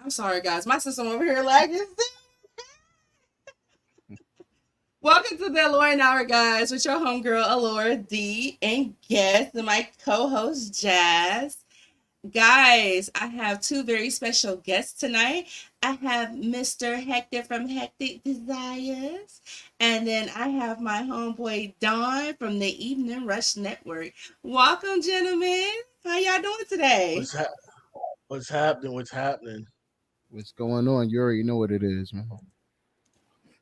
I'm sorry, guys. My system over here lagging. Welcome to the Allure Hour, guys, with your homegirl, Allure D, and guest, and my co-host, Jazz. Guys, I have two very special guests tonight. I have Mr. Hector from Hectic Desires, and then I have my homeboy, Don, from the Evening Rush Network. Welcome, gentlemen. How y'all doing today? What's hap- What's happening? What's happening? What's going on? You already know what it is, man.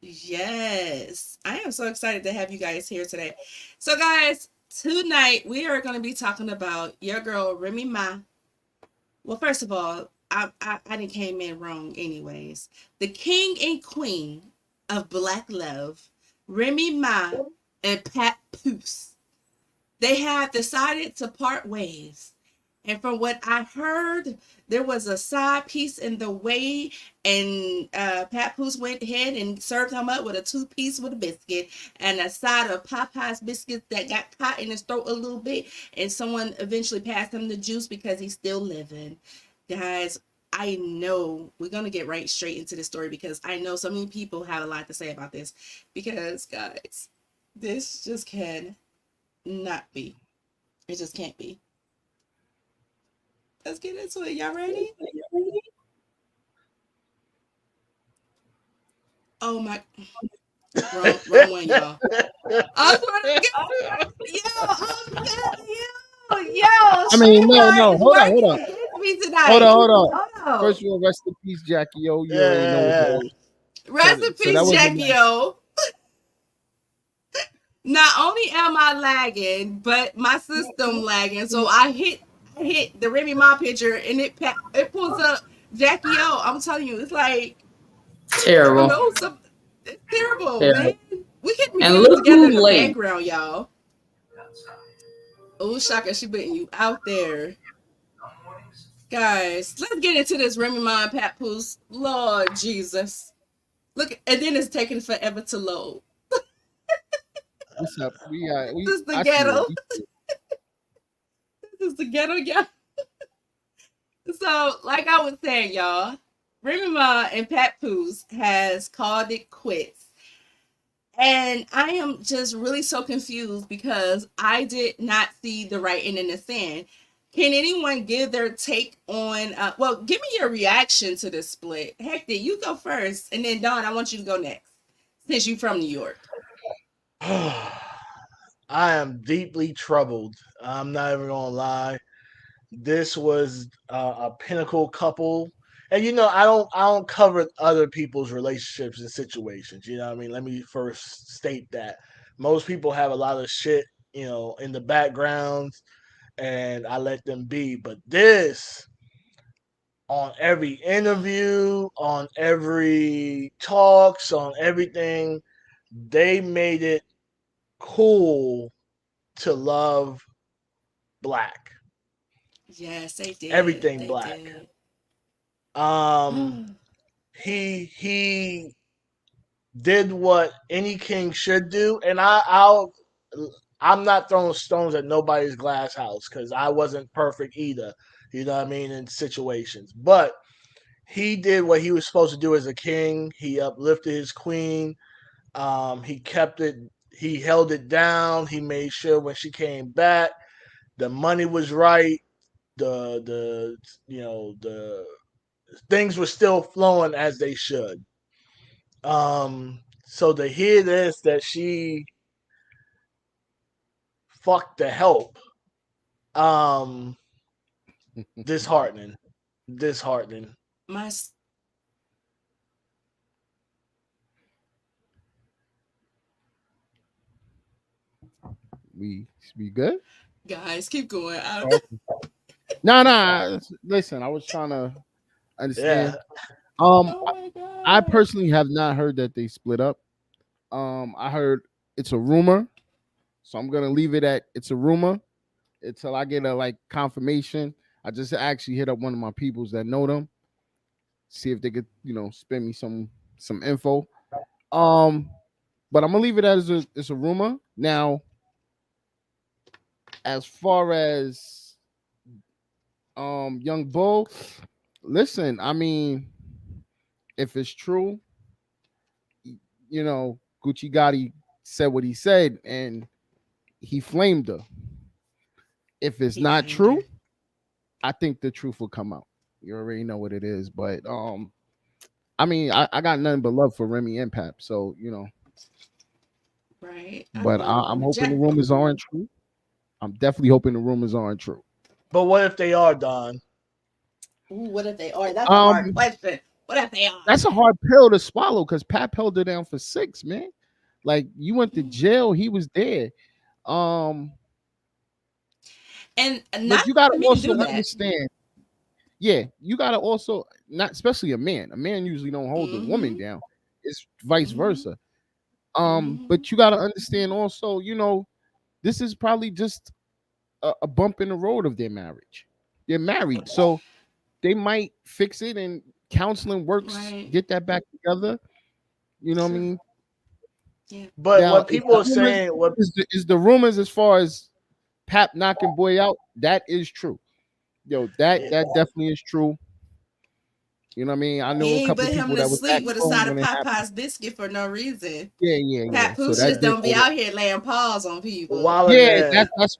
Yes, I am so excited to have you guys here today. So, guys, tonight we are going to be talking about your girl Remy Ma. Well, first of all, I didn't came in wrong, anyways. The king and queen of Black love, Remy Ma and Papoose. They have decided to part ways. And from what I heard, there was a side piece in the way, and Papoose went ahead and served him up with a two-piece with a biscuit and a side of Popeye's biscuits that got caught in his throat a little bit, and someone eventually passed him the juice because he's still living. Guys, I know we're going to get right straight into the story because I know so many people have a lot to say about this because, guys, this just can not be. It just can't be. Let's get into it. Y'all ready? Oh my, wrong one, y'all. I'm trying to get, I'm telling you, I mean, Shayna no. is Hold on, working hold on, against me tonight. hold on. Hold First of all, rest in peace, Jackie O. You already know what Yeah, it is. on. Rest in So that peace, was Jackie O. Not only am I lagging, but my system lagging. So I hit the Remy Ma picture, and it pulls up Jackie O. I'm telling you, it's like I don't Terrible. know, some it's terrible, man. Terrible. We could be And doing it look together in who's the late. background, y'all. Oh, Shaka, she putting you out there. Guys, let's get into this Remy Ma and Papoose. Lord Jesus. Look, and then it's taking forever to load. what's up. This is the I see it. ghetto. This is the ghetto, y'all. So, like I was saying, y'all, Remy Ma and Papoose has called it quits. And I am just really so confused because I did not see the writing in the sand. Can anyone give their take on? Well, give me your reaction to this split. Hector, you go first, and then Dawn, I want you to go next, since you're from New York. I am deeply troubled. I'm not even gonna lie. This was a pinnacle couple, and I don't cover other people's relationships and situations. You know what I mean? Let me first state that most people have a lot of shit, in the background, and I let them be. But this, on every interview, on every talks, on everything, they made it cool to love black. Yes, they did. Everything They black. did. Um he did what any king should do, and I'm not throwing stones at nobody's glass house because I wasn't perfect either. You know what I mean, in situations. But he did what he was supposed to do as a king. He uplifted his queen. He kept it. He held it down. He made sure when she came back, the money was right. The the things were still flowing as they should. So to hear this that she fucked the help, um, disheartening, disheartening. My we we good. guys, keep going. Okay. No. Listen, I was trying to Yeah. understand. Oh my I god. personally have not heard that they split up. I heard it's a rumor, so I'm gonna leave it at it's a rumor until I get a confirmation. I just actually hit up one of my peoples that know them, see if they could spend me some info. Um, but I'm gonna leave it as it's a rumor. Now, as far as young Bull, Listen, I mean, if it's true, you know, Gucci Gotti said what he said and he flamed her. If it's He not flamed true, her. I think the truth will come out. You already know what it is, but I mean, I got nothing but love for Remy and Pap, so you know. Right. I But love I'm hoping the Jack. rumors aren't true. I'm definitely hoping the rumors aren't true. But what if they are, Don? Ooh, what if they are? That's a hard Um, question. What if they are? that's a hard pill to swallow because Pap held her down for 6, man. Like you went to Mm. jail, he was there. Um, And but not you gotta for me to also do that. understand, yeah, you gotta also not especially a man. A man usually don't hold the woman Mm-hmm. down. It's vice Mm-hmm. versa. Mm-hmm. But you gotta understand also, this is probably just a bump in the road of their marriage. They're married, so they might fix it and counseling works, Right. get that back together. You know what I True. mean? Yeah. But Now, what people are saying, what is the rumors as far as Pap knocking boy out? That is true. Yo, that yeah, that definitely is true. You know what I mean? I He know a ain't couple put of him people to that was sleep acting with a wrong side of when it happened. Popeye's biscuit for no reason. Yeah, yeah, yeah. Pat So Poose that just did don't be go to out here laying paws on people. wilding yeah. there. That's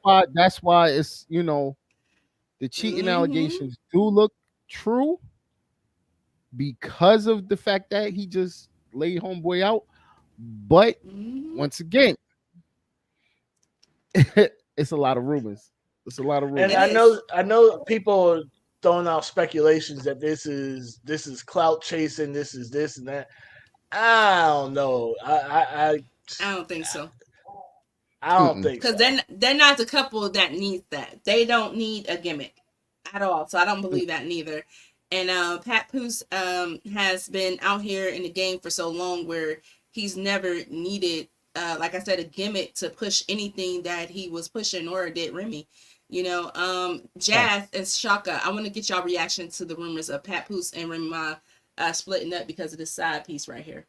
why it's the cheating Mm-hmm. allegations do look true because of the fact that he just laid homeboy out. But Mm-hmm. once again, it's a lot of rumors. It's a lot of And It rumors. is. I know people are throwing out speculations that this is clout chasing, this is this and that. I don't know. I don't think so. I don't Mm-mm. think Because so. they're not the couple that needs that. They don't need a gimmick at all. So I don't Mm. believe that neither. And Pat Poose has been out here in the game for so long where he's never needed, like I said, a gimmick to push anything that he was pushing or did Remy. Facts. Jazz and Shaka. I want to get y'all reaction to the rumors of Pat Poose and Remy Ma splitting up because of this side piece right here.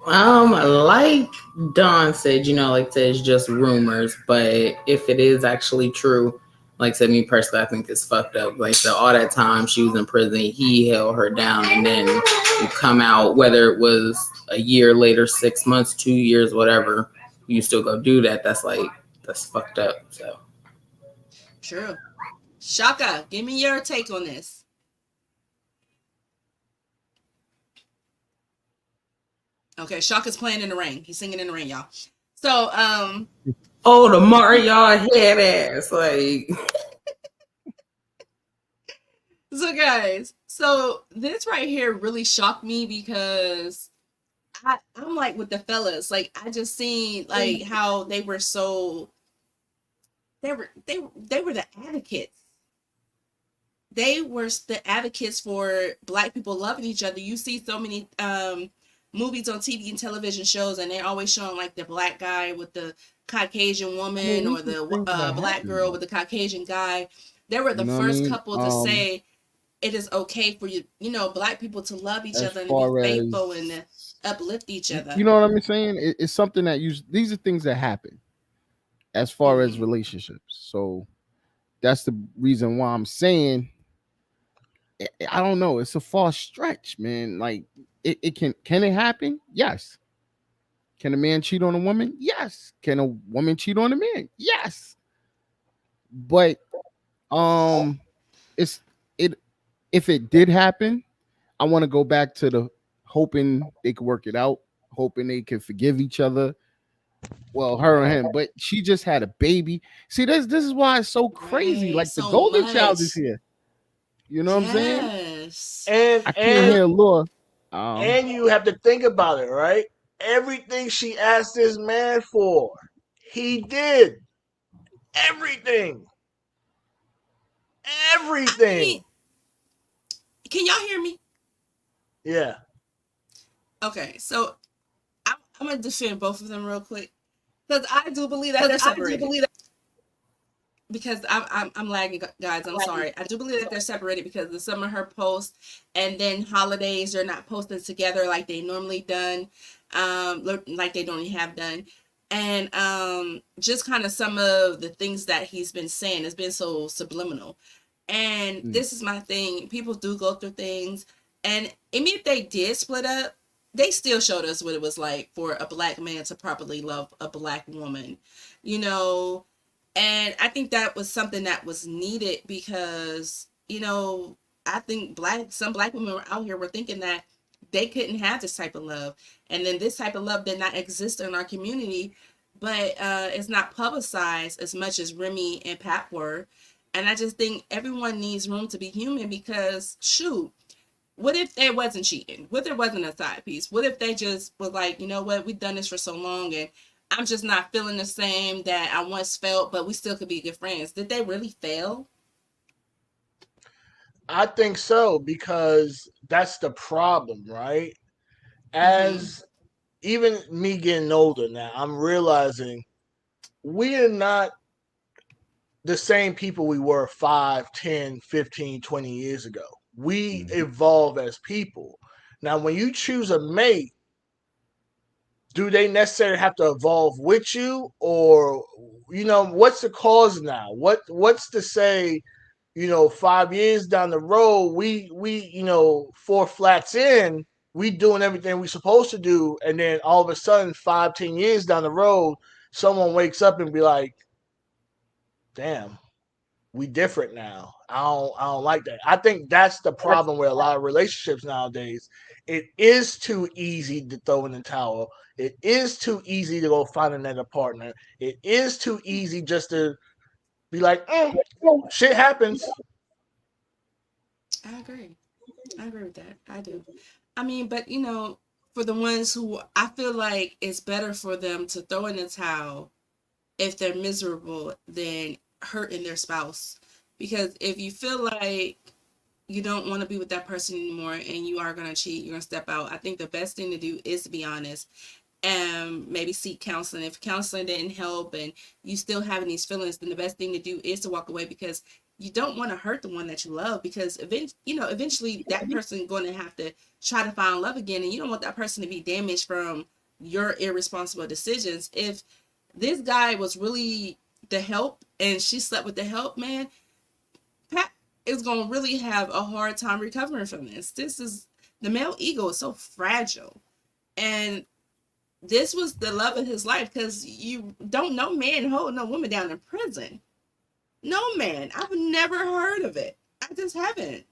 Like Don said, like I said, it's just rumors. But if it is actually true, like I said, me personally, I think it's fucked up. Like so all that time she was in prison, he held her down, and then you come out, whether it was a year later, 6 months, 2 years, whatever, you still go do that. That's fucked up. So True. Shaka, give me your take on this. Okay, Shaka's playing in the rain. He's singing in the rain, y'all. So, oh, the Mario head ass, like so this right here really shocked me because I'm like with the fellas, like I just seen like how they were so they were the advocates. They were the advocates for black people loving each other. You see so many movies on TV and television shows, and they're always showing like the black guy with the Caucasian I mean, woman or these are the things that black happen, girl though. with the Caucasian guy. They were You the know what I first mean? couple to say it is okay for black people to love each As other and to be far faithful and to as uplift each you other. know what I'm saying, it's something that these are things that happen as far as Hmm. relationships. So that's the reason why I'm saying I don't know. It's a far stretch, man. Like it can it happen? Yes. Can a man cheat on a woman? Yes. Can a woman cheat on a man? Yes. But um, it's it if it did happen, I want to go back to the hoping they could work it out, hoping they could forgive each other. Well, her and him, but she just had a baby. See, this is why it's so crazy. Right. Like the So golden child is much. here. You know what I'm saying? Yes. And I can't and hear Laura. and you have to think about it, right? Everything she asked this man for, he did. Everything. I mean, Everything. can y'all hear me? Yeah. Okay, so I'm gonna defend both of them real quick because I do believe that they're separated. Because I'm lagging, guys. I'm sorry. I do believe that they're separated because of some of her posts, and then holidays are not posted together like they normally done, like they normally have done, and just kind of some of the things that he's been saying has been so subliminal. And this is my thing. People do go through things. And even if they did split up, they still showed us what it was like for a black man to properly love a black woman, you know. And I think that was something that was needed because, I think some black women were out here were thinking that they couldn't have this type of love. And then this type of love did not exist in our community, but it's not publicized as much as Remy and Pap were. And I just think everyone needs room to be human because, shoot, what if there wasn't cheating? What if there wasn't a side piece? What if they just were like, you know what, we've done this for so long and I'm just not feeling the same that I once felt, but we still could be good friends. Did they really fail? I think so because that's the problem, right? Mm-hmm. As even me getting older now, I'm realizing we are not the same people we were 5, 10, 15, 20 years ago. We evolve as people. Now, when you choose a mate, do they necessarily have to evolve with you, or what's the cause now? What's to say? 5 years down the road, we four flats in, we doing everything we supposed to do, and then all of a sudden, 5, 10 years down the road, someone wakes up and be like, "Damn, we different now. I don't like that." I think that's the problem with a lot of relationships nowadays. It is too easy to throw in the towel. It is too easy to go find another partner. It is too easy just to be like, shit happens. I agree. I agree with that. I do. I mean, but for the ones who I feel like it's better for them to throw in the towel if they're miserable than hurting their spouse. Because if you feel like you don't want to be with that person anymore and you are going to cheat, you're going to step out, I think the best thing to do is to be honest and maybe seek counseling. If counseling didn't help and you still having these feelings, then the best thing to do is to walk away because you don't want to hurt the one that you love because eventually that person going to have to try to find love again and you don't want that person to be damaged from your irresponsible decisions. If this guy was really the help and she slept with the help, man, Pat is going to really have a hard time recovering from this. The male ego is so fragile. And this was the love of his life because you don't know man hold no woman down in prison. No man. I've never heard of it. I just haven't.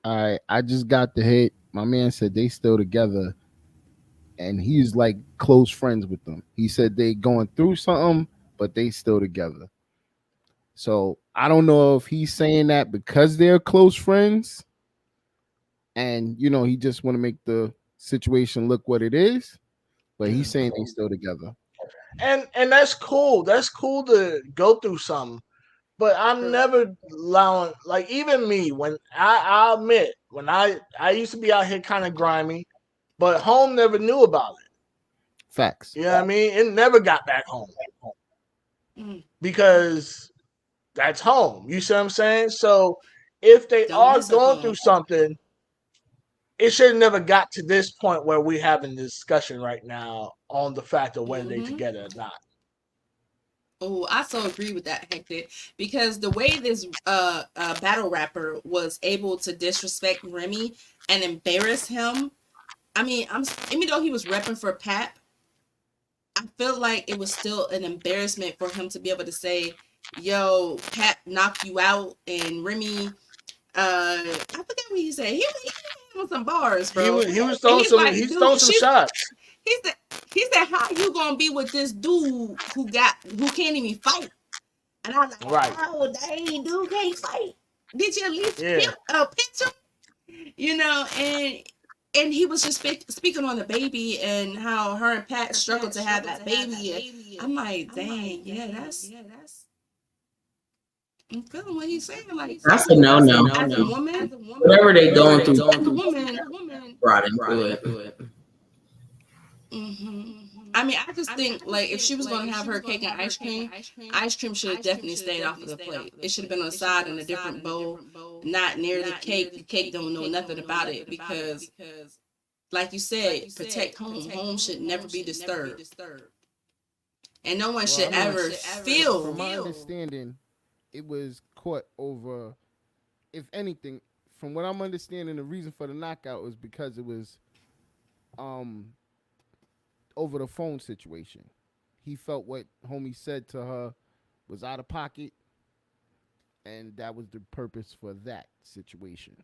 All right, I just got the hit. My man said they still together, and he's like close friends with them. He said they going through something, but they still together. So I don't know if he's saying that because they're close friends, and he just want to make the situation look what it is. But he's saying they still together. And that's cool. That's cool to go through something. But I'm never allowing, like, even me, when I admit, when I used to be out here kind of grimy, but home never knew about it. Facts. You know what I mean? It never got back home Mm. because that's home. You see what I'm saying? So if they Don't are mess up going through home. something, it should have never got to this point where we having this discussion right now on the fact of whether they together or not. Oh, I so agree with that, Hector, because the way this battle rapper was able to disrespect Remy and embarrass him, I mean, even though he was repping for Pap, I feel like it was still an embarrassment for him to be able to say, "Yo, Pap knocked you out," and Remy, I forget what he said. He was some bars, He bro, was he was and throwing he's some like, he's throwing "Dude, some shots. he said, how you gonna be with this dude who can't even fight?" And I was like, Right. "Oh, dang, dude can't fight. Did you at least Yeah. pinch him?" And he was just speaking on the baby and how her and Pat struggled to have that baby. And I'm like, dang, yeah, that's. I'm feeling what he's saying. Like, That's a no. as a woman, Whatever they going through, as a woman, brought into it. hmm I mean, I just think like if she was going to have her cake and ice cream should have definitely stayed off of the plate. It should have been on the side in a different bowl, not near the cake. The cake don't know nothing about it because, like you said, protect home. Home should never be disturbed, and no one should ever From feel. my understanding, it was caught over if anything, from what I'm understanding, the reason for the knockout was because it was um over the phone situation. He felt what homie said to her was out of pocket, and that was the purpose for that situation.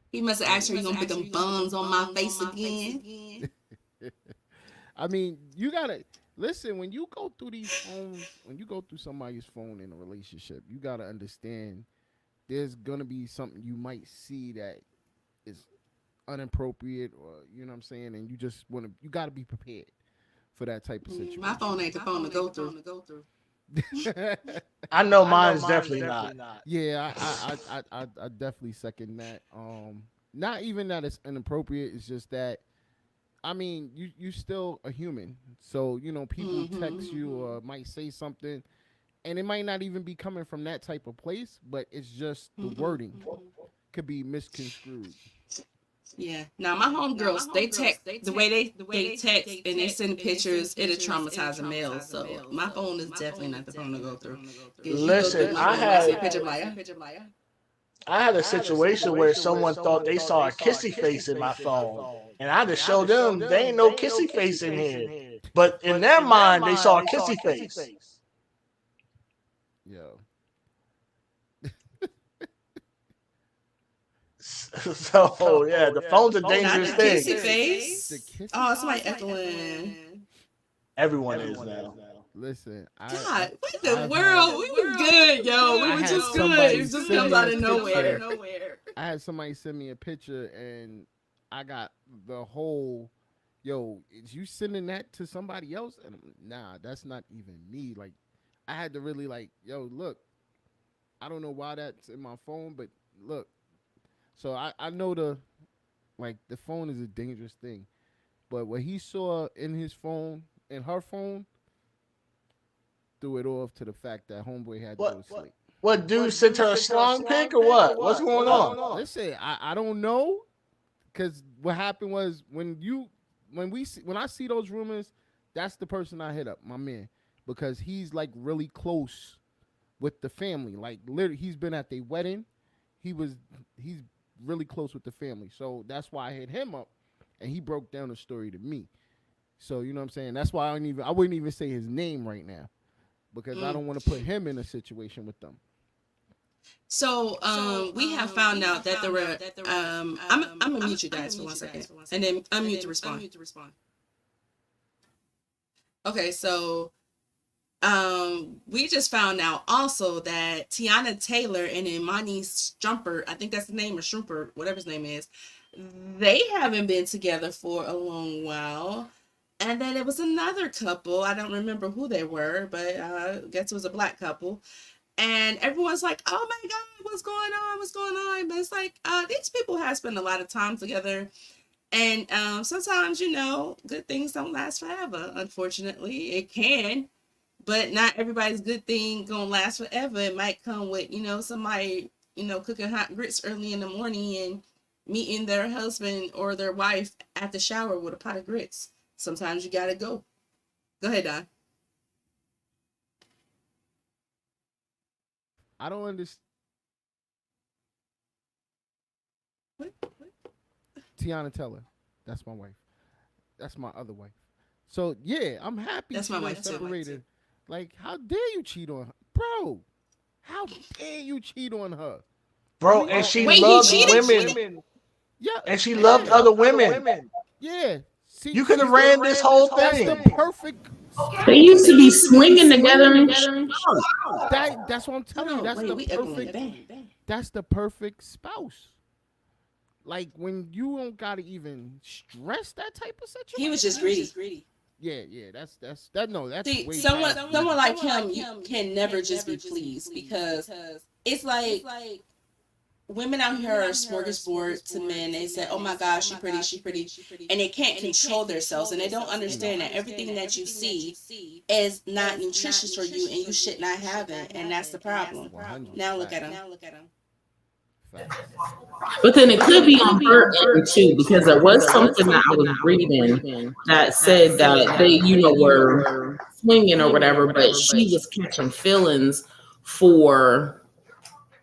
He must have asked her, "You gonna put them buns on my face again?" I mean, you gotta listen when you go through these phones. When you go through somebody's phone in a relationship, you gotta understand there's gonna be something you might see that is inappropriate, or you know what I'm saying, and you gotta be prepared for that type of situation. My phone ain't the phone to go through. I know mine's definitely not. Yeah, I definitely second that. Not even that it's inappropriate. It's just that, I mean, you still a human, so you know people text you or might say something, and it might not even be coming from that type of place, but it's just the wording could be misconstrued. Yeah. Now my homegirls, they text the way they text and they send pictures. It'll traumatize a male. So my phone is definitely not the phone to go through. Listen, I had a situation where someone thought they saw a kissy face in my phone, and I just showed them they ain't no kissy face in here. But in their mind, they saw a kissy face. Yo. So yeah, the phone's a dangerous not the thing. kissy face. Oh, somebody echoing. Everyone is now. Listen, God, what in the world? We were good, yo. We were just good. It just comes out of nowhere. I had somebody send me a picture, and I got the whole, yo, is you sending that to somebody else? And nah, that's not even me. Like, I had to really like, yo, look, I don't know why that's in my phone, but look. So I know the phone is a dangerous thing. But what he saw in his phone, in her phone, threw it off to the fact that homeboy had to go to sleep. What dude sent her a slong pic or what? What's going on? Listen, I don't know, because what happened was when I see those rumors, that's the person I hit up, my man, because he's like really close with the family. Like literally, he's been at their wedding. He's really close with the family, so that's why I hit him up, and he broke down the story to me. So you know what I'm saying. That's why I wouldn't even say his name right now, because I don't want to put him in a situation with them. So we have found out that there were I'm gonna mute you guys for 1 second, and then unmute to respond. Okay, so we just found out also that Tiana Taylor and Imani Strumper, I think that's the name, or Strumper, whatever his name is, they haven't been together for a long while. And then it was another couple, I don't remember who they were, but I guess it was a black couple. And everyone's like, oh my God, what's going on? What's going on? But it's like, these people have spent a lot of time together. And sometimes, you know, good things don't last forever. Unfortunately, it can. But not everybody's good thing gonna last forever. It might come with, you know, somebody, you know, cooking hot grits early in the morning and meeting their husband or their wife at the shower with a pot of grits. Sometimes you gotta go. Go ahead, Don. I don't understand. What? Tiana Taylor, that's my wife. That's my other wife. So yeah, I'm happy that's my wife separated. Like, how dare you cheat on her, bro? How dare you cheat on her, bro? And she loved women. Yeah, and she loved other women. Yeah, see, you could have ran this whole thing. That's the perfect. They used to be swinging together and that's what I'm telling you. That's the perfect. That's the perfect spouse. Like, when you don't gotta even stress that type of situation. He was just greedy. Yeah, that's that. No, that's see, way someone like him can never just be pleased, because it's like women out here are smorgasbord to men. They say, oh my gosh, she pretty, and they can't control themselves, and they don't understand that everything that you see is not nutritious for you, and you should not have it, and that's the problem. 100%. Now look at him. But then it could be on her end too, because there was something that I was reading that said that they, you know, were swinging or whatever, but she was catching feelings for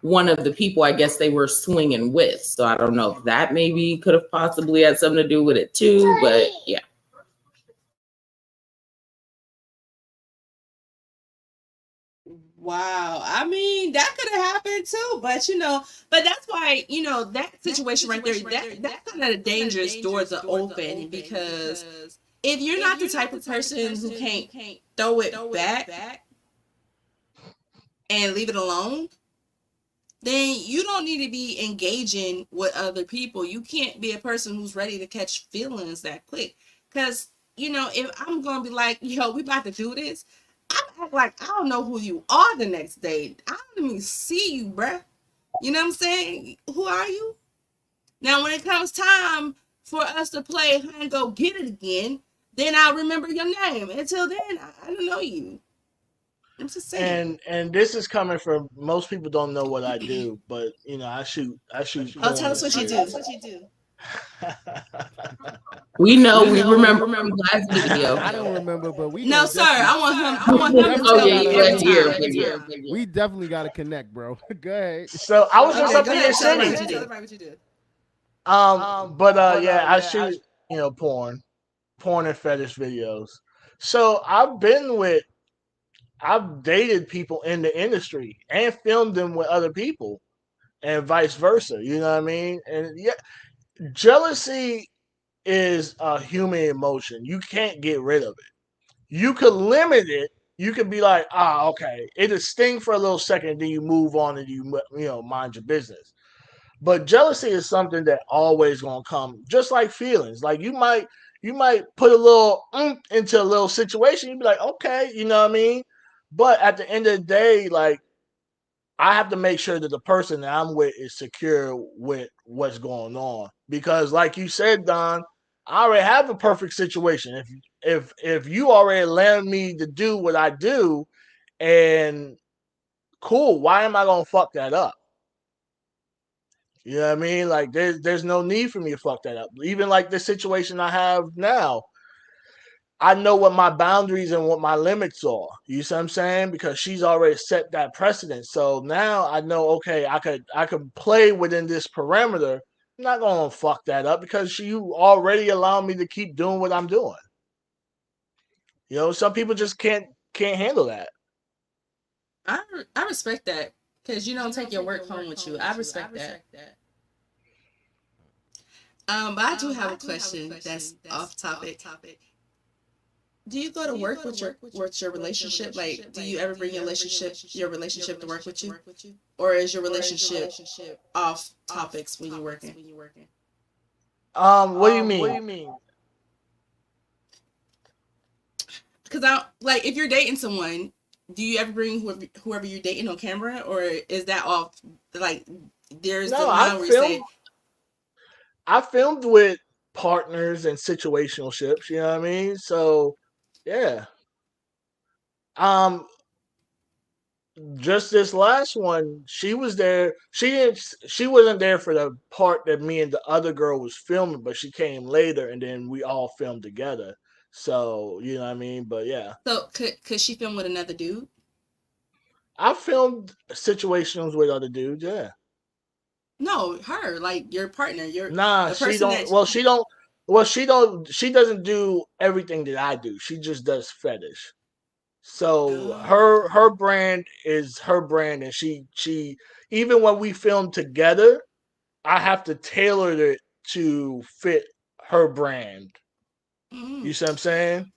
one of the people I guess they were swinging with. So I don't know if that maybe could have possibly had something to do with it too. But yeah. Wow. I mean, that could have happened too, but but that's why, that situation right there, that's kind of a dangerous door to open, because if you're not the type of person who can't throw it back and leave it alone, then you don't need to be engaging with other people. You can't be a person who's ready to catch feelings that quick. Because, if I'm going to be like, yo, we about to do this, I'm act like I don't know who you are the next day. I don't even see you, bruh. You know what I'm saying? Who are you? Now, when it comes time for us to play and go get it again, then I'll remember your name. Until then, I don't know you. I'm just saying. And this is coming from, most people don't know what I do, but I shoot Oh, porn tell us what you do. We know, we remember last video. I don't remember, but we No, gonna sir. I definitely- want him to Oh tell yeah, me you every got here. time. we definitely got to connect, bro. Go ahead. So I was Okay, just up go in ahead. your Tell everybody city. what you do. But yeah, I shoot porn and fetish videos. So I've dated people in the industry and filmed them with other people, and vice versa. You know what I mean? And yeah, jealousy is a human emotion. You can't get rid of it. You could limit it. You could be like, okay, it'll sting for a little second, then you move on and you mind your business. But jealousy is something that always gonna come, just like feelings. Like you might put a little into a little situation. You'd be like, okay, you know what I mean. But at the end of the day, like, I have to make sure that the person that I'm with is secure with what's going on. Because, like you said, Don, I already have a perfect situation. If you already allow me to do what I do, and cool, why am I gonna fuck that up? You know what I mean? Like, there's no need for me to fuck that up. Even like the situation I have now, I know what my boundaries and what my limits are. You see what I'm saying? Because she's already set that precedent. So now I know, okay, I could play within this parameter. I'm not gonna fuck that up because you already allow me to keep doing what I'm doing. Some people just can't handle that. I respect that, because you don't take your work home with you. I respect that. But I do have a question that's off topic. Do you go to work with your relationship? Like, do you ever bring your relationship to work with you, or is your relationship off topics when you're working? What do you mean? Because if you're dating someone, do you ever bring whoever you're dating on camera, or is that off? Like, there's the line where you say, I filmed with partners and situationships. You know what I mean? So yeah. Um, just this last one, she was there. She wasn't there for the part that me and the other girl was filming, but she came later, and then we all filmed together. So you know what I mean. But yeah, so could she film with another dude? I filmed situations with other dudes. Yeah. No, her, like your partner, Nah, the she person don't. that. Well, she don't. Well, she don't. She doesn't do everything that I do. She just does fetish. So Oh. her brand is her brand, and she even when we film together, I have to tailor it to fit her brand. Mm. You see what I'm saying?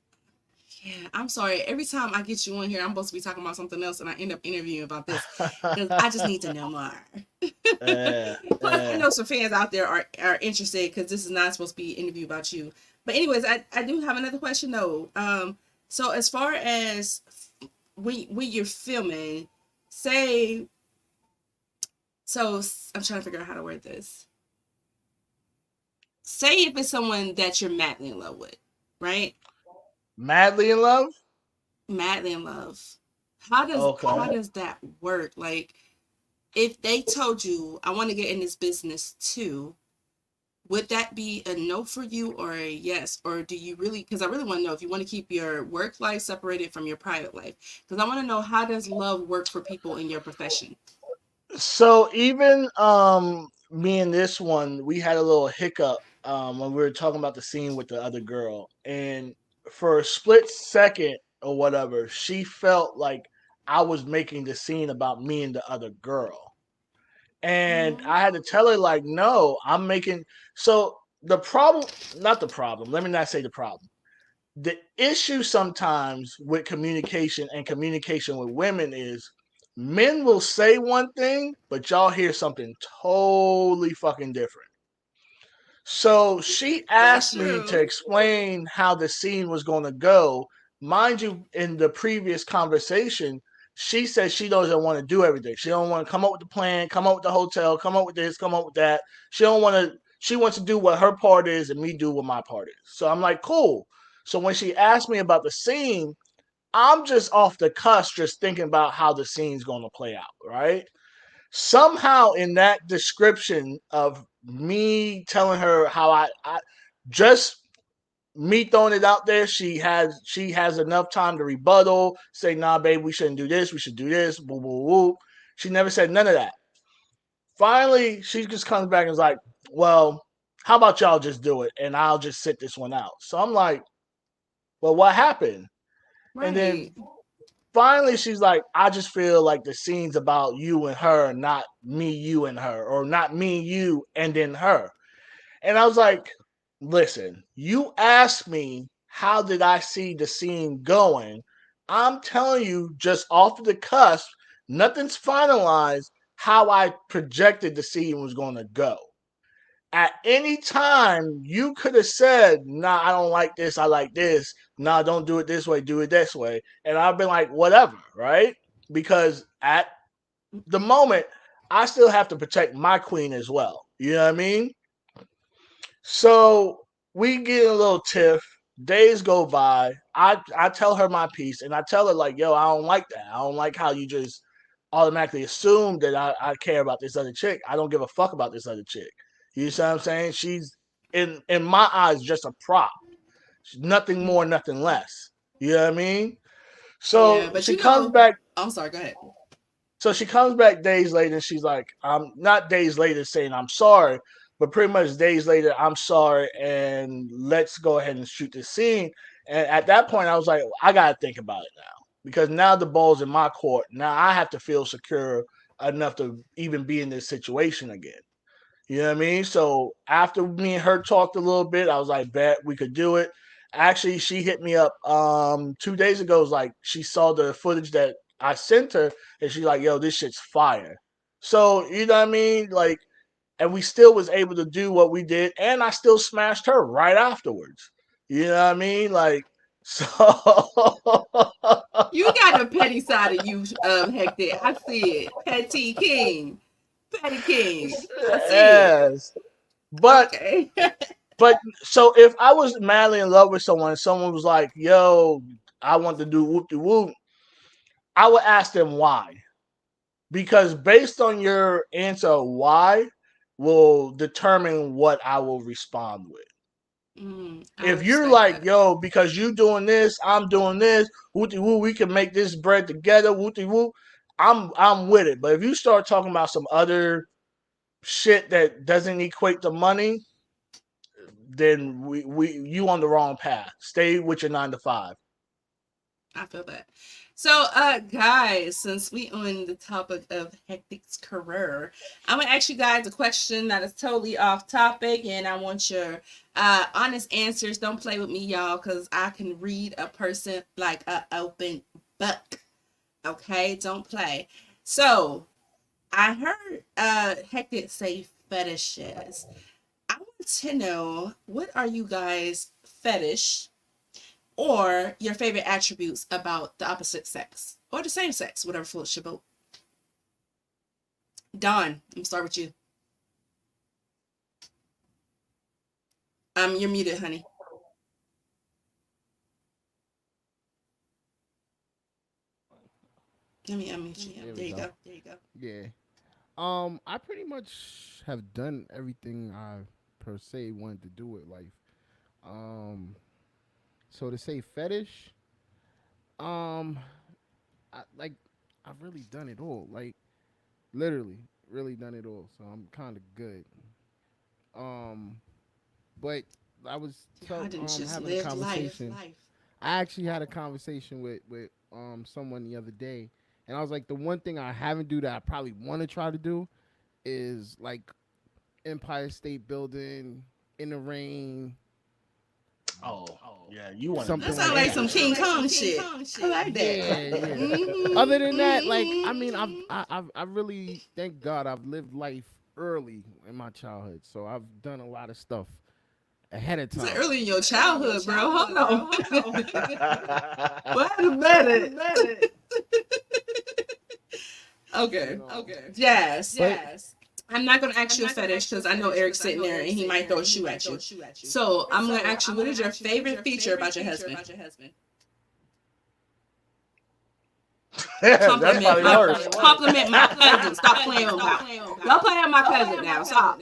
Yeah, I'm sorry. Every time I get you on here, I'm supposed to be talking about something else, and I end up interviewing about this because I just need to know more. Plus, I know some fans out there are interested, because this is not supposed to be an interview about you. But anyways, I do have another question though. So as far as when you're filming, say, so I'm trying to figure out how to word this. Say if it's someone that you're madly in love with, right? Madly in love? Madly in love. How does that work? Like, if they told you, I want to get in this business too, would that be a no for you or a yes? Or do you really, because I really want to know if you want to keep your work life separated from your private life. Because I want to know, how does love work for people in your profession? So even me and this one, we had a little hiccup when we were talking about the scene with the other girl, and for a split second or whatever, she felt like I was making the scene about me and the other girl, and Mm-hmm. I had to tell her like, no, I'm making. So the problem, not the problem. Let me not say the problem. The issue sometimes with communication and communication with women is men will say one thing, but y'all hear something totally fucking different. So she That's asked me to true. explain how the scene was going to go. Mind you, in the previous conversation, she said she doesn't want to do everything. She don't want to come up with the plan, come up with the hotel, come up with this, come up with that. She don't want to. She wants to do what her part is, and me do what my part is. So I'm like, cool. So when she asked me about the scene, I'm just off the cusp, just thinking about how the scene's going to play out, right? Somehow in that description of me telling her how I just me throwing it out there, she has enough time to rebuttal, say, nah, babe, we shouldn't do this, we should do this, boo boo boo. She never said none of that. Finally, she just comes back and is like, well, how about y'all just do it and I'll just sit this one out. So I'm like, well, what happened? And then Right. finally she's like, I just feel like the scene's about you and her, not me, you and her, or not me, you, and then her. And I was like, listen, you asked me how did I see the scene going. I'm telling you just off the cusp, nothing's finalized, how I projected the scene was going to go. At any time, you could have said, nah, I don't like this, I like this. Nah, don't do it this way, do it this way. And I've been like, whatever, right? Because at the moment, I still have to protect my queen as well. You know what I mean? So we get a little tiff. Days go by. I tell her my piece, and I tell her like, yo, I don't like that. I don't like how you just automatically assume that I care about this other chick. I don't give a fuck about this other chick. You see what I'm saying? She's in my eyes just a prop. She's nothing more, nothing less. You know what I mean? Yeah, So but she you comes know, back. I'm sorry. Go ahead. So she comes back days later and she's like, I'm not days later saying I'm sorry, but pretty much days later, I'm sorry and let's go ahead and shoot this scene. And at that point, I was like, I got to think about it now because now the ball's in my court. Now I have to feel secure enough to even be in this situation again. You know what I mean? So after me and her talked a little bit, I was like, bet we could do it. Actually, she hit me up 2 days ago. It was like she saw the footage that I sent her and she's like, yo, this shit's fire. So, you know what I mean? Like, and we still was able to do what we did, and I still smashed her right afterwards. You know what I mean? Like, so You got the petty side of you, Hector. I see it. Petty King. Petty King. I see it. yes. But Okay. But so if I was madly in love with someone, and someone was like, "Yo, I want to do whoop de whoop," I would ask them why, because based on your answer, why will determine what I will respond with. I If you're respect like, that. "Yo, because you doing this, I'm doing this, whoop de whoop, we can make this bread together, whoop de whoop," I'm with it. But if you start talking about some other shit that doesn't equate to money, then we you on the wrong path. Stay with your 9 to 5. I feel that. So, guys, since we on the topic of Hectic's career, I'm gonna ask you guys a question that is totally off topic, and I want your honest answers. Don't play with me, y'all, because I can read a person like an open book. Okay, don't play. So, I heard Hectic say fetishes. I want to know, what are you guys fetish or your favorite attributes about the opposite sex or the same sex, whatever floats your boat. Don, I'm gonna start with you. You're muted, honey. Let me unmute you. There we There you go. go. There you go. Yeah. I pretty much have done everything I per se wanted to do with life. Um, so to say fetish, um, I like I've really done it all. Like literally, really done it all. So I'm kind of good. Um, but I was I didn't just having a live life. conversation. I actually had a conversation with someone the other day, and I was like, the one thing I haven't do that I probably want to try to do is like Empire State Building in the rain, Oh, yeah, you want to something That do sounds like like that. some King Kong shit. I like that. Yeah, yeah. Mhm, Other than that, like I mean, mhm. I really thank God I've lived life early in my childhood, so I've done a lot of stuff ahead of It's like time. early in your childhood, bro. Hold on. it. Wait a minute. You Okay. know, Jazz. but I'm not gonna ask you a fetish because I know Eric's sitting there and he might throw a shoe at you. So I'm gonna ask you, what is your favorite feature about your husband? That's probably worse. Compliment my cousin. Stop playing with my. Y'all playing with my cousin now. Stop.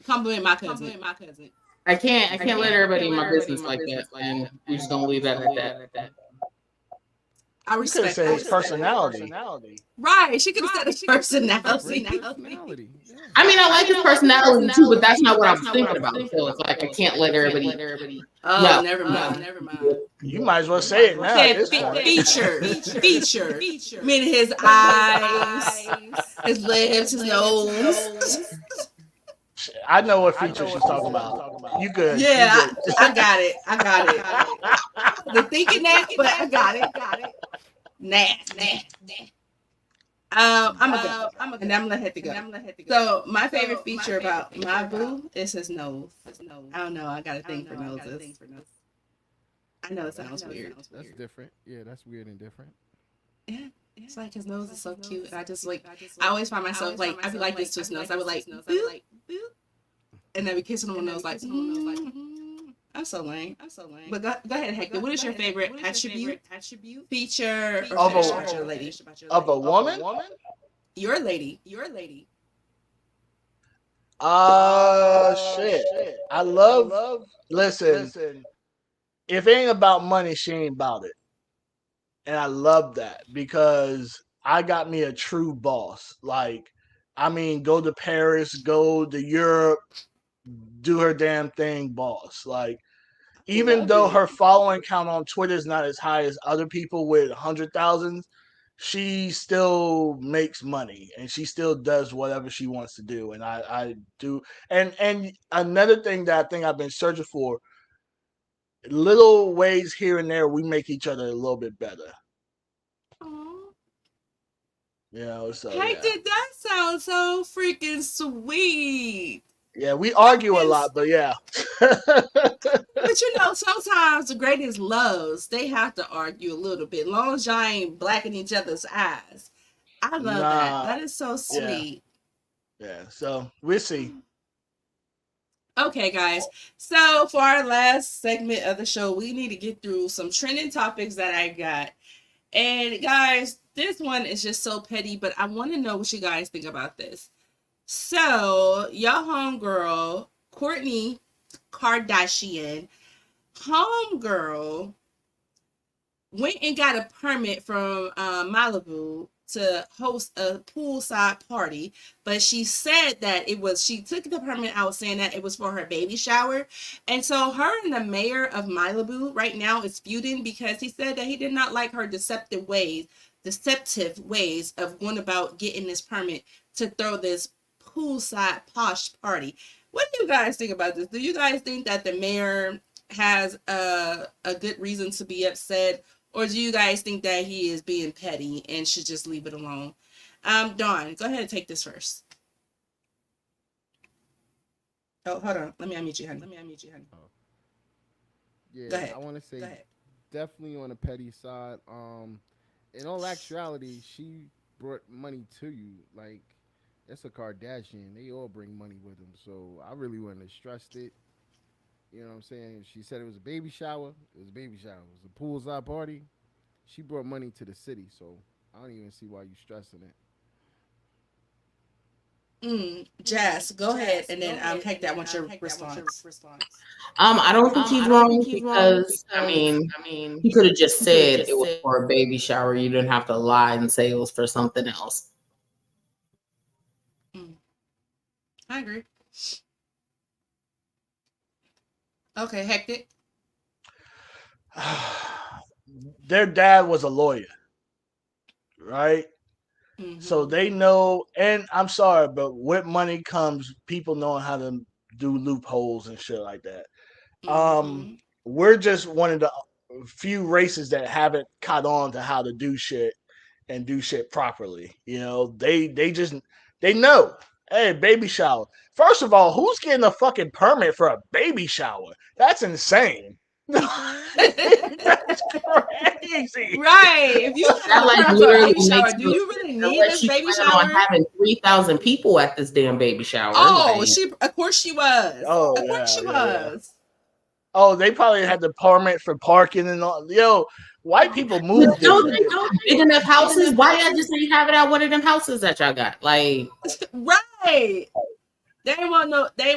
Compliment my cousin. I can't let everybody in my business like that, and we're just gonna leave that at that. I You could have respect said his that. personality. Right. She could have said his personality. great personality. Yeah. I mean, I like his personality too, but that's not what I was thinking about. So it's like I can't let everybody. Oh, No, never mind. You might as well say it now at Said this point. feature. Meaning his eyes, his lips, his nose. I know what feature she's talking about. You good. Yeah, You good. I got it. I was thinking that, but I got it. Nasty. I'm a go. And I'm gonna let it go. So my favorite feature about my boo is his nose. I don't know. I got a thing for noses. I know it sounds weird. That's different. Yeah, that's weird and different. Yeah. It's like his nose is so cute. And I just like, I always find myself like, I'd be like this to his nose. I would like, boop, and then be kissing him on the nose like, I'm so lame. But go ahead, Hector. What is your favorite attribute, feature, or Of fetish a- about your lady? Of a woman? Your lady. Shit. I love. Listen, if it ain't about money, she ain't about it. And I love that because I got me a true boss. Like, I mean, go to Paris, go to Europe, do her damn thing, boss. Like, even though her following count on Twitter is not as high as other people with 100,000, she still makes money and she still does whatever she wants to do. And I do. And another thing that I think I've been searching for, little ways here and there, we make each other a little bit better. Aww. You know, so Hector, yeah. that sounds so freaking sweet. Yeah, we argue a lot, but yeah. But you know, sometimes the greatest loves, they have to argue a little bit. Long as y'all ain't blacking each other's eyes. I love that. Nah, That is so sweet. yeah. So we'll see. Okay, guys. So for our last segment of the show, we need to get through some trending topics that I got. And guys, this one is just so petty, but I want to know what you guys think about this. So, y'all homegirl, Kourtney Kardashian, homegirl went and got a permit from Malibu to host a poolside party, but she said that she took the permit out saying that it was for her baby shower. And so her and the mayor of Malibu right now is feuding because he said that he did not like her deceptive ways of going about getting this permit to throw this poolside posh party. What do you guys think about this? Do you guys think that the mayor has a good reason to be upset, or do you guys think that he is being petty and should just leave it alone? Dawn, go ahead and take this first. Oh, hold on. Let me unmute you, honey. Yeah, Go ahead. I want to say definitely on the petty side. In all actuality, she brought money to you. Like, it's a Kardashian. They all bring money with them. So I really wouldn't have stressed it. You know what I'm saying? She said it was a baby shower. It was a baby shower. It was a poolside party. She brought money to the city. So I don't even see why you stressing it. Jazz, go ahead, and then Hector, I want your response. I don't think he's wrong because I mean he could have just said it was for a baby shower. You didn't have to lie and say it was for something else. I agree. Okay, hectic. Their dad was a lawyer, right? So Mm-hmm. they know, and I'm sorry, but with money comes people knowing how to do loopholes and shit like that. Mm-hmm. We're just one of the few races that haven't caught on to how to do shit and do shit properly. You know, they just they know. Hey, baby shower. First of all, who's getting a fucking permit for a baby shower? That's insane. That's crazy. Right. If you have That a like permit for a literally baby shower, makes do no you really sense need unless this you baby plan on shower? having 3,000 people at this damn baby shower. Oh, Like, of course she was. Oh Of course she yeah. was. Oh, they probably had the permit for parking and all. Yo, white people but move don't different. they got big enough houses? Why y'all just ain't have it at one of them houses that y'all got? Like, Right. They ain't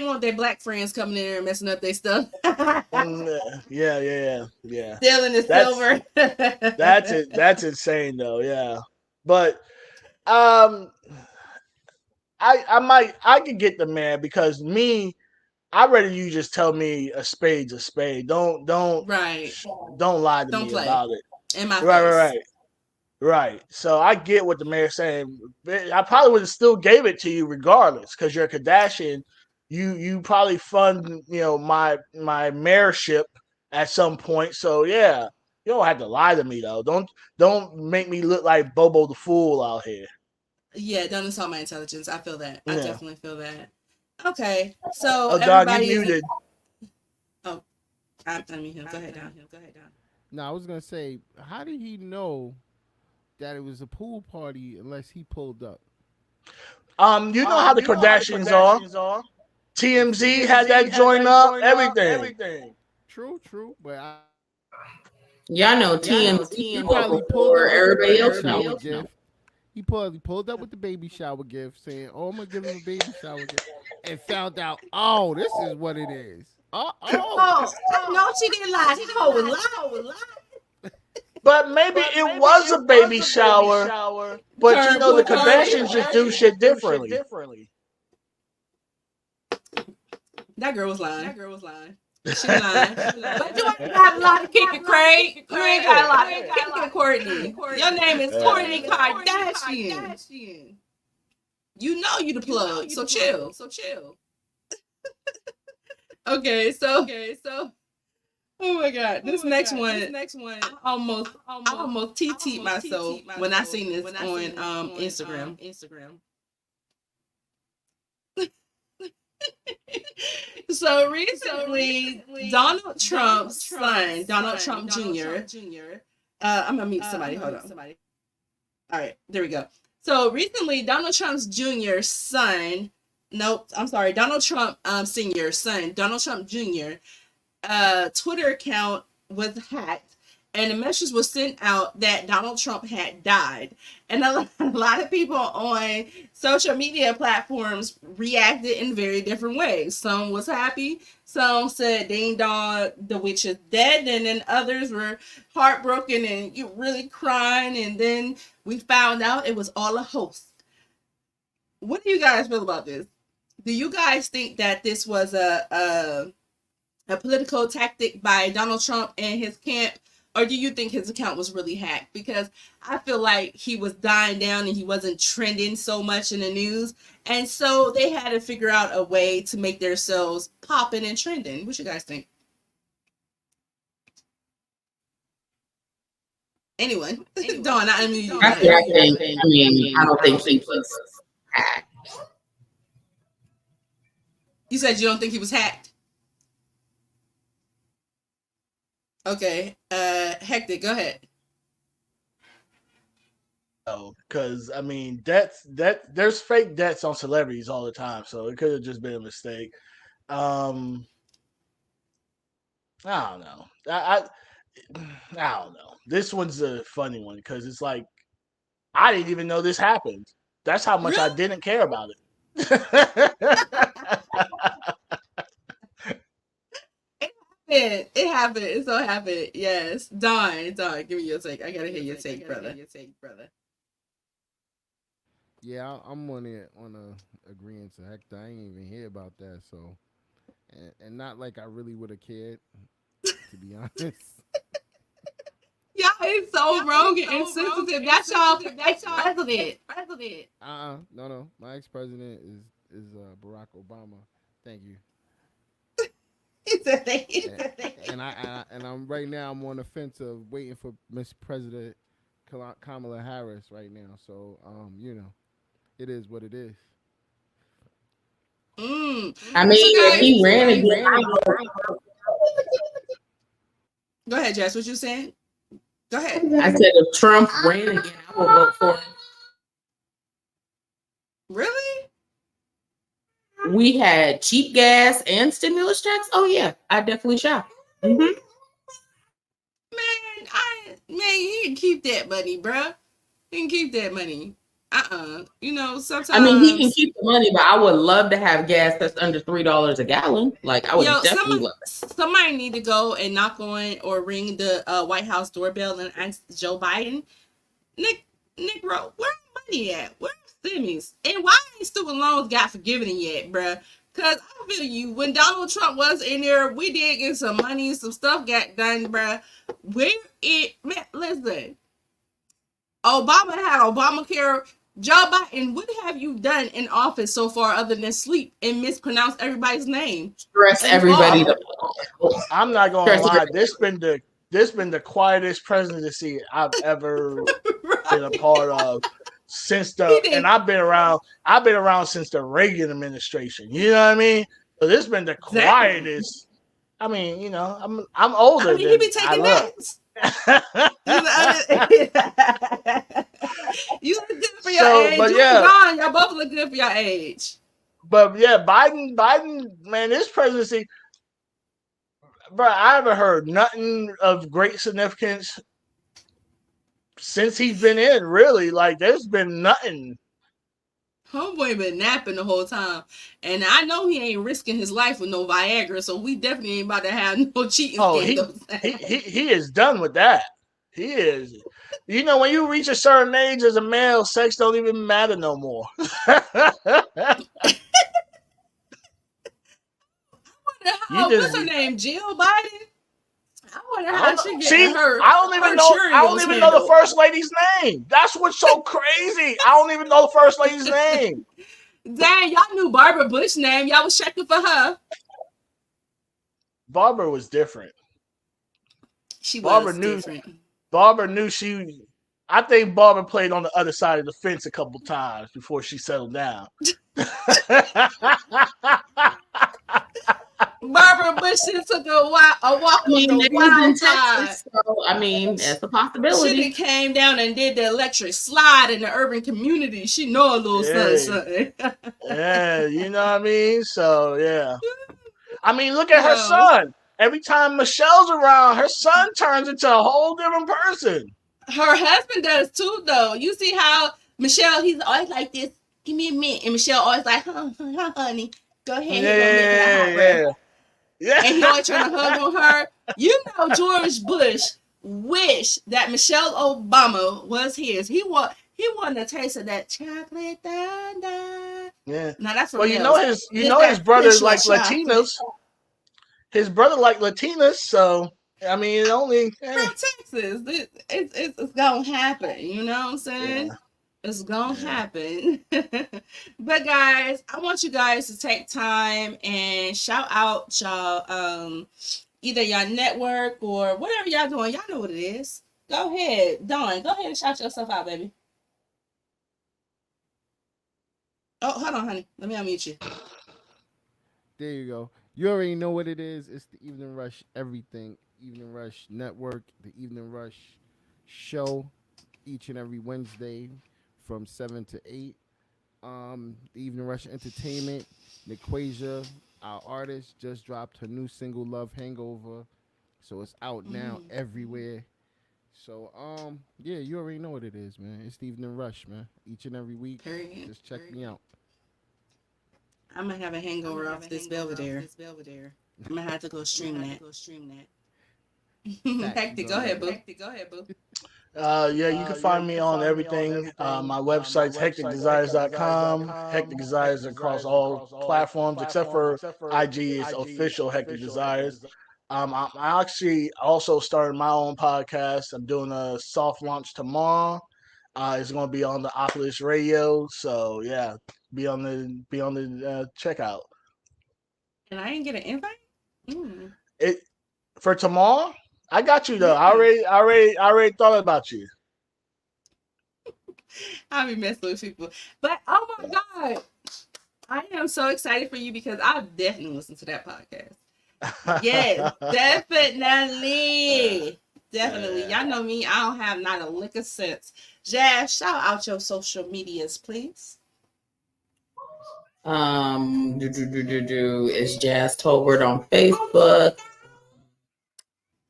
want their black friends coming in there and messing up their stuff. Yeah. Stealing the That's silver. that's it. That's insane though. Yeah, but um, I could get the man because me, I'd rather you just tell me a spade's a spade. Right. Don't lie to Don't me play about it. in my Right, face. right, right. Right. So I get what the mayor's saying. I probably would have still gave it to you regardless, because you're a Kardashian. You probably fund my mayorship at some point. So yeah, you don't have to lie to me though. Don't make me look like Bobo the Fool out here. Yeah, don't insult my intelligence. I feel that. I Yeah. definitely feel that. Okay, so Oh Don, you everybody is. muted. Oh, I mean him. Go ahead, Don. No, I was gonna say, how did he know that it was a pool party unless he pulled up? You know how the Kardashians are. TMZ had that joint up. Everything. True, but y'all know he TMZ probably pulled before up with the everybody baby else shower knows. gift. He probably pulled up with the baby shower gift, saying, "Oh, I'm gonna give him a baby shower gift," and found out, "Oh, this is what it is." Oh, I know she didn't lie. She told lie. But maybe it was a baby shower. But you know the Kardashians just do shit differently. That girl was lying. She lying. But you ain't got a lot of kick it, Craig. You ain't got a lot of kick it, Kourtney. Your name is Kourtney Kardashian. You know you the plug, so chill. Okay, so oh my god, this next one, I almost TT'd myself when I seen this on Instagram. So recently, Donald Trump's son, Donald Trump Jr. I'm gonna mute somebody. Hold on. All right, there we go. So recently, Donald Trump's Jr. son. Nope, I'm sorry. Donald Trump Senior son, Donald Trump Jr. Twitter account was hacked, and a message was sent out that Donald Trump had died. And a lot of people on social media platforms reacted in very different ways. Some was happy, some said ding dong, the witch is dead, and then others were heartbroken and you really crying, and then we found out it was all a hoax. What do you guys feel about this? Do you guys think that this was a political tactic by Donald Trump and his camp, or do you think his account was really hacked? Because I feel like he was dying down and he wasn't trending so much in the news, and so they had to figure out a way to make themselves popping and trending. What you guys think? Anyone? Dawn, I unmute you. That's what I think. I mean, I don't think he was hacked. You said you don't think he was hacked? Okay, Hectic, go ahead. Oh, because I mean there's fake deaths on celebrities all the time, so it could have just been a mistake. I don't know. I don't know. This one's a funny one because it's like I didn't even know this happened. That's how much I Really? didn't care about it. It happened. It so happened. Yes. Dawn, give me your take. I gotta hear your take, brother. Yeah, I'm on a agreeing to Hector. I ain't even hear about that. So, and not like I really would have cared, to be honest. Y'all is so wrong and insensitive. That's y'all ex-president. No. My ex president is Barack Obama. Thank you. He said they- And I'm right now. I'm on the fence of waiting for Miss President Kamala Harris right now. So it is what it is. Mm. I mean, So if guys, he ran again, go ahead, Jess. What you saying? Go ahead. I said if Trump ran again, I would vote for him. Really? We had cheap gas and stimulus checks. Oh yeah, I definitely shop. Mm-hmm. Man, you can keep that money, bruh. You can keep that money. You know, sometimes. I mean, he can keep the money, but I would love to have gas that's under $3 a gallon. Like I would definitely love it. Somebody need to go and knock on or ring the White House doorbell and ask Joe Biden, Nick, where money at? Where's Simmons? And why ain't student loans got forgiven yet, bruh? Cause I feel you. When Donald Trump was in there, we did get some money, some stuff got done, bruh. Listen, Obama had Obamacare. Joe Biden, what have you done in office so far other than sleep and mispronounce everybody's name? Stress everybody. I'm not gonna lie. This been the quietest presidency I've ever been a part of since I've been around since the Reagan administration. You know what I mean? So this been the quietest. I mean, I'm older. He be taking naps. You look good for your age. But yeah, Gone. Y'all both look good for your age. But yeah, Biden, man, this presidency, bro, I haven't heard nothing of great significance since he's been in. Really, like there's been nothing. Homeboy been napping the whole time, and I know he ain't risking his life with no Viagra, so we definitely ain't about to have no cheating. Oh, he is done with that. He is. You know, when you reach a certain age as a male, sex don't even matter no more. What's her name? Jill Biden? I wonder how she getting her. I don't even know the first lady's name. That's what's so crazy. I don't even know the first lady's name. Dang, y'all knew Barbara Bush's name. Y'all was checking for her. Barbara was different. Barbara knew she. I think Barbara played on the other side of the fence a couple times before she settled down. Barbara Bush took a walk on the wild side. So, I mean, that's a possibility. She came down and did the electric slide in the urban community. She know a little something. Yeah, you know what I mean? So, yeah. I mean, look at her son. Every time Michelle's around, her son turns into a whole different person. Her husband does too, though. You see how Michelle, he's always like this. Give me a minute. And Michelle always like, honey, go ahead. Yeah. And he always trying to hug on her. You know, George Bush wished that Michelle Obama was his. He wanted a taste of that chocolate thunder. Yeah. Now that's well, his brother's like Latinos. His brother like Latinas, so I mean, Texas. It's gonna happen. You know what I'm saying? Yeah. It's gonna happen. But guys, I want you guys to take time and shout out y'all either y'all network or whatever y'all doing. Y'all know what it is. Go ahead, Dawn. Go ahead and shout yourself out, baby. Oh, hold on, honey. Let me unmute you. There you go. You already know what it is. It's the Evening Rush Everything. Evening Rush Network. The Evening Rush Show each and every Wednesday from 7 to 8. The Evening Rush Entertainment. Niquasia, our artist, just dropped her new single Love Hangover. So it's out now everywhere. So yeah, you already know what it is, man. It's the Evening Rush, man. Each and every week. Just check me out. I'm gonna have a hangover off this Belvedere. I'm gonna have to go stream that. Hectic, go ahead, boo. Yeah, you can find me on everything. My website's hecticdesires.com. Hectic Desires across all platforms except for IG is official Hectic Desires. I actually also started my own podcast. I'm doing a soft launch tomorrow. It's going to be on the Oculus Radio. So yeah, be on the checkout. And I didn't get an invite. It for tomorrow. I got you though. Yeah. I already thought about you. I'll be messing with people. But oh my God, I am so excited for you because I've definitely listened to that podcast. Yes, definitely. Definitely. Y'all know me. I don't have not a lick of sense. Jazz, shout out your social medias, please. It's Jazz Tolbert on Facebook.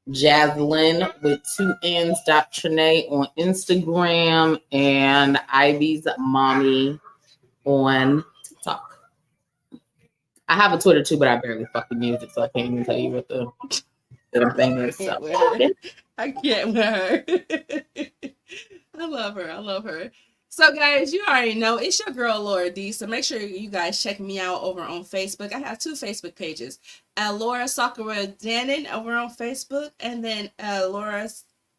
Jaslyn with 2 N's Trinae on Instagram, and Ivy's mommy on TikTok. I have a Twitter too, but I barely fucking use it, so I can't even tell you what the thing is. So. I can't with her. I love her. I love her. So, guys, you already know it's your girl Laura D. So make sure you guys check me out over on Facebook. I have 2 Facebook pages: Laura Sakura Dannon over on Facebook, and then Laura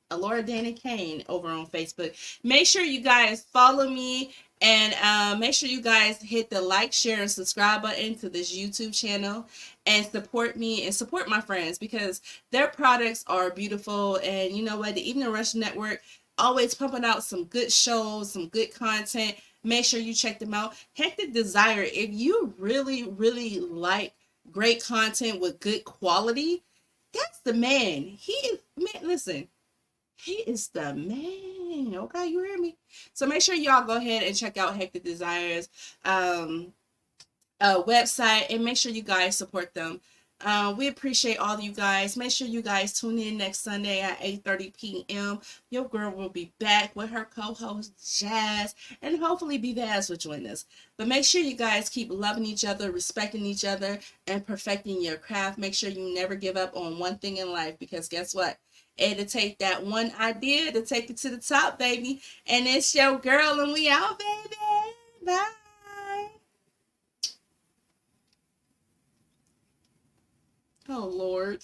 Dannon Kane over on Facebook. Make sure you guys follow me, and make sure you guys hit the like, share, and subscribe button to this YouTube channel, and support me and support my friends because their products are beautiful. And you know what? The Evening Rush Network always pumping out some good shows, some good content. Make sure you check them out. Hectic Desire, if you really, really like great content with good quality, that's the man. He is, man, listen, he is the man. Okay, you hear me? So make sure y'all go ahead and check out Hectic Desires website, and make sure you guys support them. We appreciate all of you guys. Make sure you guys tune in next Sunday at 8:30 p.m. Your girl will be back with her co-host Jazz, and hopefully B-Vaz will join us. But make sure you guys keep loving each other, respecting each other, and perfecting your craft. Make sure you never give up on one thing in life, because guess what? It'll take that one idea to take it to the top, baby. And it's your girl, and we out, baby. Bye. Oh, Lord.